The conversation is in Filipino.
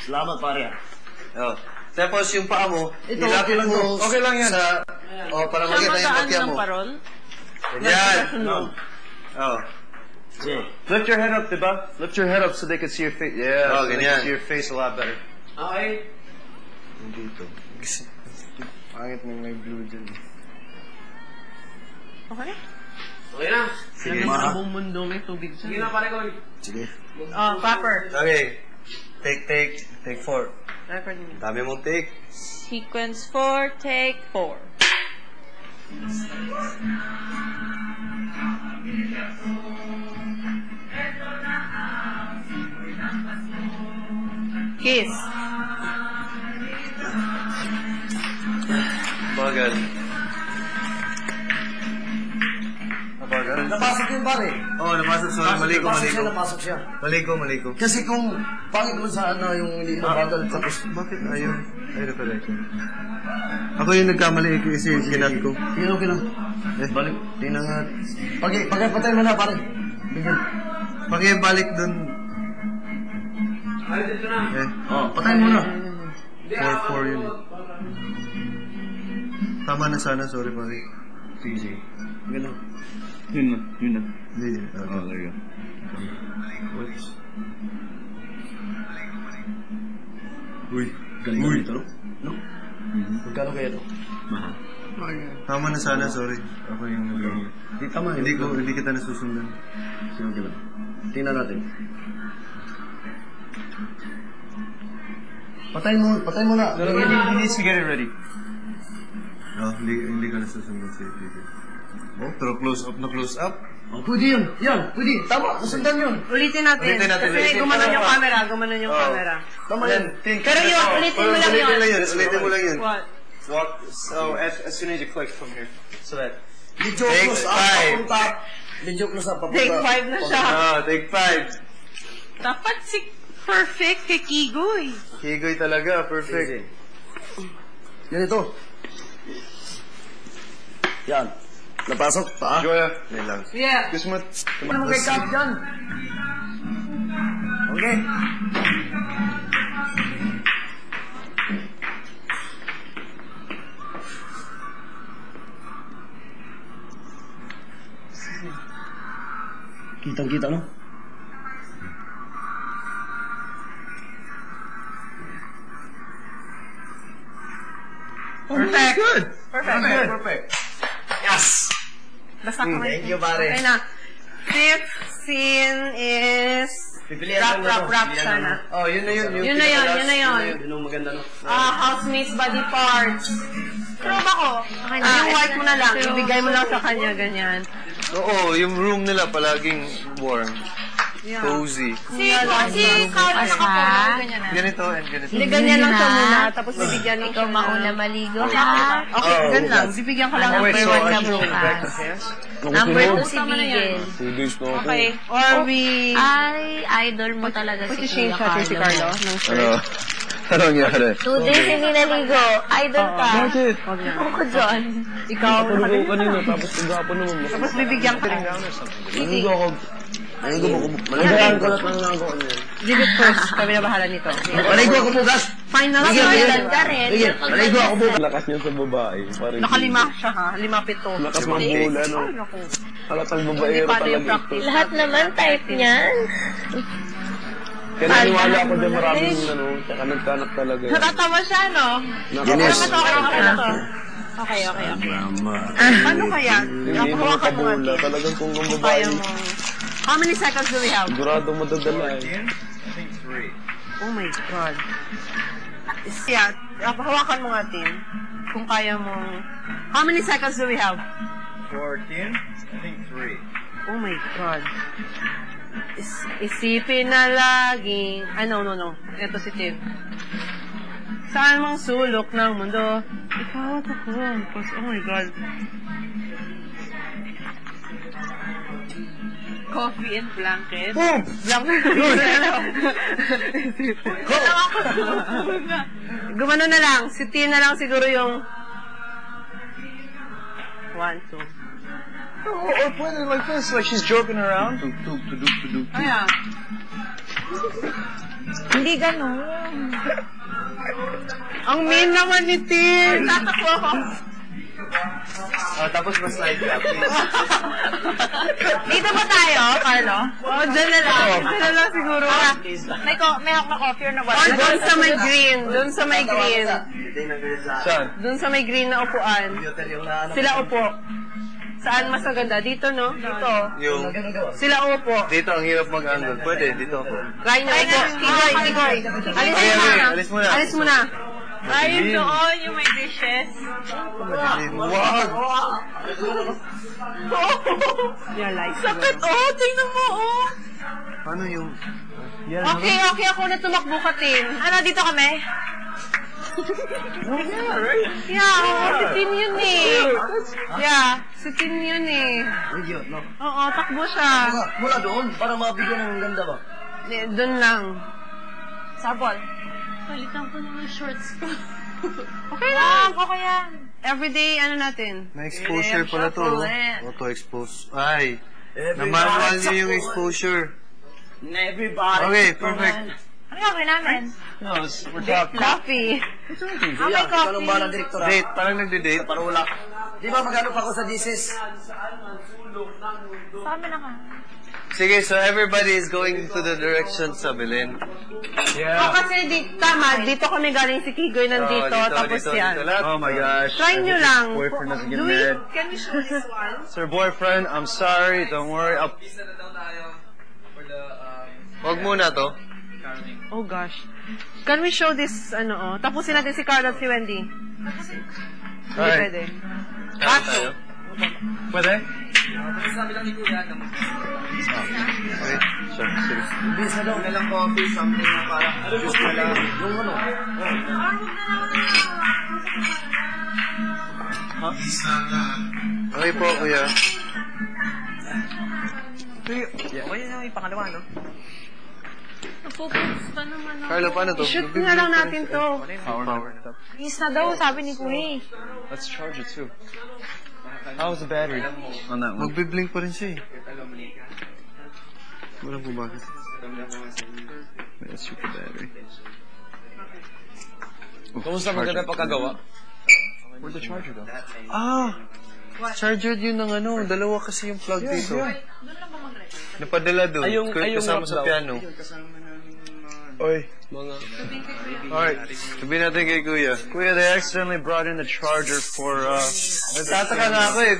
Salamat, pare. Oh. Tapos yung paa mo, ito, okay lang to. Okay lang yan. Para makita yung pakya mo. Yan. Oh. Lift your head up, diba? Lift your head up so they can see your face. Yeah, so they can see your face a lot better. Okay. Dito. Pangit na may blue dyan. Okay? Okay na. Sige, sa buong mundo may tubig siya. Sige na, pare ko. Sige. Clapper. Okay. Take 4. Dami mong take. Sequence 4, take 4. Kiss. Bagal. Napasok yung pare. Oo, napasok. Sorry, maligo. Napasok siya. Maligo. Kasi kung pangit mo sa ano yung hindi nabagal, tapos Bakit? Ayun na pala ito. Ako yung nagkamali kasi sinad ko. okay lang. Balik. Tingnan nga. Pagkapatay mo na, pare. Bigyan. Pakibalik dun. Patay mo na. 4-4 yun. Tama na sana, sorry pare. Sige. Ganun. Yun na. Hindi. Oh, there you go. Whoops. Uy. Galing ito, no? Magkano kaya ito? Mahal. Tama na sana, sorry. Ako yung nagkamali. Hindi tama. Hindi kita nasusundan. Sige lang. Tingnan natin. Patay mo na. He needs to get it ready. No, hindi ka nasusundan sa ito. Oh, pero close up. Pwede yun. Pwede. Tama, nasundan yun. Ulitin natin. Kasi gumanon yung camera. Tama yan. Pero yun, ulitin mo lang yun. Ulitin mo lang yun. What? Walk. So as soon as you click from here, so that. Medyo close up papunta. Medyo close up papunta. Take 5 na siya. Take 5. Dapat si perfect kay Kigoy. Kigoy talaga, perfect. Yan ito. Yan. Napasok pa. Joya. Yan lang. Yeah. Gusto mo? Ano kay Cap dyan? Okay. Kitang-kita, no? Perfect. Good. Perfect. Yes! Basta ko Thank you, pare. Okay na. Fifth scene is wrap sana. Oh, yun na yun. Yun na yun. Yun ang maganda, no? Housemate's body parts. Prove ako. Yung white mo na lang. Ibigay mo lang sa kanya, ganyan. Oo, yung room nila palaging warm. Cozy. Si Carlo nakapolo, ganyan na. Ganito and ganito. Hindi, ganyan lang siya muna. Tapos bibigyan lang siya. Ikaw mauna maligo, ha? Okay, ganyan lang. Bibigyan ko lang ng Number 1 na bukas. Number 2 si Bigel. Okay. Or we... Ay, idol mo talaga si Kuya Carlo. Si Carlo. Ano nangyari? 2 days hindi naligo. Idol ka. Bakit? Ako dyan. Ikaw. Tulog ko kanina, tapos kagapon naman mo. Tapos bibigyan ko lang. Naligo ako. Malagayan ko lahat ng nagawa niya. Give it first. Kami na bahala nito. Maligo ako bukas. Fine na lang. Idol ka rin. Sige, maligo ako bukas. Lakas niya sa babae. Nakalima siya ha. 5-7. Lakas ng bola, no? Ay, naku. Halatang Hindi babaero pa yung talaga ito. practice. Lahat naman type niyan. Kaya naniwala ako dyan maraming tsaka nagkanak talaga. Natatawa siya, no? Guinness. Okay na to. Okay. Paano kaya? Hindi naman Hawakan mo nga. kabola. Talagang kung ang Kaya babae, mo. How many seconds do we have? sigurado madadala eh. Oh my God. Yeah, hawakan mo nga, Tim. Kung kaya mo. How many seconds do we have? For 10, I think 3. Oh my God. Isipin na laging... no. Ito si Tim. Saan mang sulok ng mundo, ikaw at ako. Oh my God. Coffee and blanket. Boom! Blanket. Gumano na lang. Si Tim na lang siguro yung... 1, 2. Or put it like this, like she's joking around. Ayan. Hindi ganun. Ang mean naman ni Tin. Tatakbo ako. Tapos mas-slide ka, please. Dito ba tayo, Carlo? Oh, dyan na lang. Dyan na lang siguro. May hawak na coffee or na Or wala? doon sa may green. Doon sa may green. Saan? Doon sa may green na upuan. Sila upo. Saan mas maganda? Dito, no? Dito. Yung... Sila upo. Dito, ang hirap mag-angle. Pwede, dito ako. Ryan na upo. Tigoy. Alis mo na. Alis mo na. Ay, doon yung may dishes. Wag! Yeah, like. Sakit, oh! Tingnan mo, oh! Ano yung... Okay, ako na tumakbo ka, Tin. Ano, dito kami? Yeah, si Tin yun eh. Yeah, si Tin yun eh. Oo, takbo siya. Mula doon, para mabigyan ng ganda ba? Doon lang. Sabol. Palitan ko ng shorts ko. Okay lang. Okay yan. Everyday, ano natin? May exposure pala to. Auto-expose. Ay, na-manual niyo yung exposure. Everybody. Okay, perfect. Ano gagawin namin? No, we're talking. Coffee. may coffee. Anong ba ng direktor? Date, parang nagde-date. Para wala. Di ba magano pa ako sa thesis? Sa amin na ka. Sige, so everybody is going to the direction sa Belen. Oh, kasi tama, dito kami galing si Kigoy nandito, tapos yan. Oh my gosh. Try nyo lang. Boyfriend doesn't get Louis, mad. can we show this one? Sir boyfriend, I'm sorry. Don't worry. Wag muna to. Oh gosh. Can we show this, tapusin natin si Carl at si Wendy. Hindi Alright. pwede. Kain tayo. Pwede? Okay. Sure. Sige. Bis na daw. Nalang coffee, something na parang juice na lang. Yung ano. Okay po, kuya. Napopost pa naman ako. Carlo, paano to? Shoot na lang natin to. Power. Please na daw, sabi ni Kuya. Let's charge it too. How's the battery on that one? Magbiblink pa rin siya eh. Wala po bakit. Let's check the battery. Kumusta maganda pagkagawa? Where'd the charger go? Charger yun ng dalawa kasi yung plug dito. Napadala doon. Kasama sa piano. Oy. Alright, sabihin natin kay Kuya. Kuya, they accidentally brought in the charger for, nagtataka na ako eh.